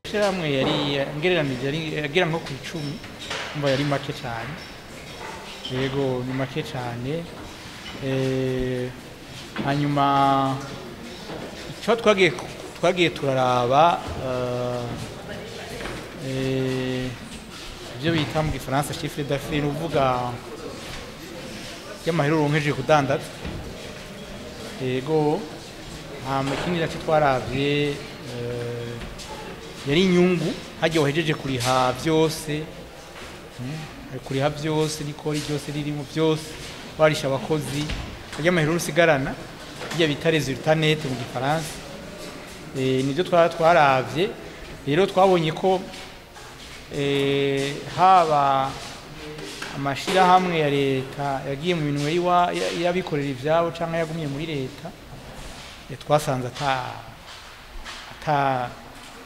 Amashirahamwe yari ngereranije yari agera nko ku 10 umva yari make cyane yego ni make cyane hanyuma icyo twagiye turaraba ibyo bita mu Gifaransa chiffre d'affaires uvuga y'amahero ronkeje kudandaza yego ikindi nacyo twaravye yari inyungu hagiye wahejeje kuriha byose kuriha byose nikori byose ririmo byose barisha abakozi ajya amahero rusigarana bijya bita resultat net mu Gifaransa nibyo twaravye rero twabonye ko haba amashirahamwe ya leta yagiye mu minwe yabikorera ivyabo canke yagumye muri leta twasanze ata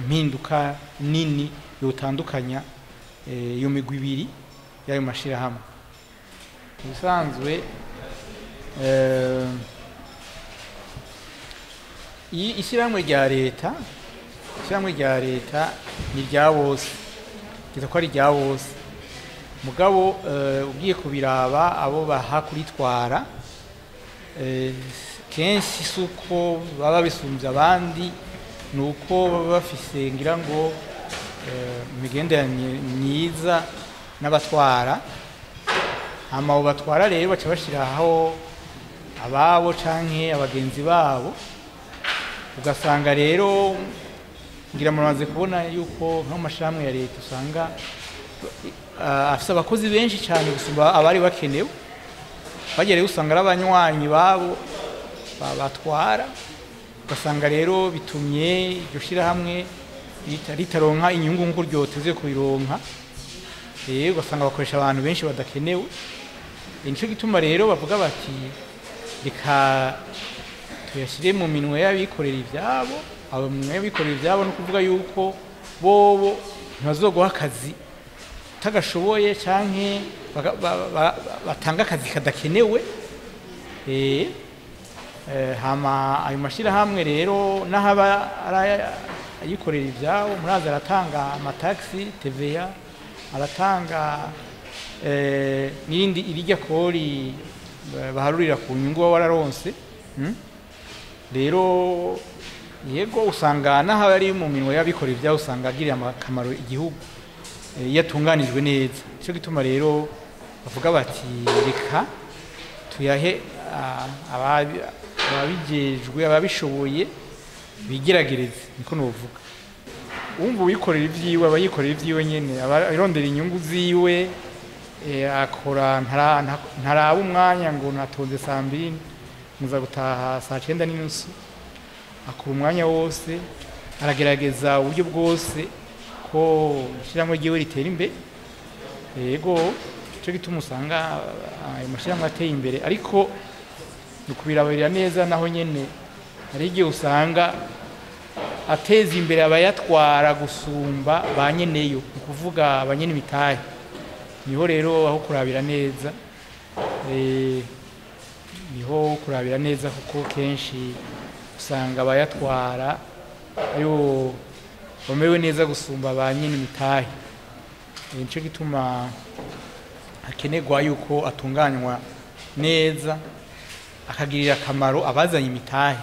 mpinduka nini yotandukanya iyo migwi ibiri y'ayo mashirahamwe bisanzwe ishyirahamwe rya leta ni rya bose kiza ko ari rya bose mugabo ugiye kubiraba abo bahakuritwara kenshi suko baba bisumbye abandi nuko baba bafise ngira ngo imigenderanire myiza n'abatwara abo batwara rero baca bashiraho ababo canke abagenzi babo ugasanga rero ngira mumaze kubona yuko nko mashirahamwe ya leta usanga afise abakozi benshi cyane gusumba abari bakenewe bagere usanga abanywanyi babo batwara ugasanga rero bitumye iryo shirahamwe ritaronka inyungu nkuko ryoteze kubironka ugasanga bakoresha abantu benshi badakenewe nico gituma rero bavuga bati reka tuyashire mu minwe y'abikorera ivyabo abo minwe y'abikorera ivyabo no kuvuga yuko bobo ntazoguha akazi tagashoboye canke batanga akazi kadakenewe hama ayo mashirahamwe rero nahaba ayikorera ivyabo muraza aratanga amataxi TVA aratanga nirindi irijya kori baharurira ku nyungu wararonse rero yego usanga nahaba ari mu minwe y'abikorera ivyabo usanga agirira akamaro igihugu yatunganijwe neza cyo gituma rero bavuga bati reka tuyahe ababijejwe ababishoboye bigeragereze niko novuga umva wikorera ivyiwe abayikorera ivyiwe nyene abirondera inyungu ziwe akora ntaraba umwanya ngo natonze 2:00 muza gutaha 9:30 akora umwanya wose aragerageza uburyo bwose ko ishyirahamwe ryiwe ritera imbere yego cyo gituma usanga ayo mashyirahamwe ateye imbere ariko nukubirabira neza naho nyene hari igihe usanga ateza imbere abayatwara gusumba ba nyeneyo ukuvuga abanyene imitahe niho rero aho kurabira neza niho kurabira neza kuko kenshi usanga abayatwara ayo bamewe neza gusumba ba nyene imitahe nico gituma hakenerwa yuko atunganywa neza akagirira akamaro abazanye imitahe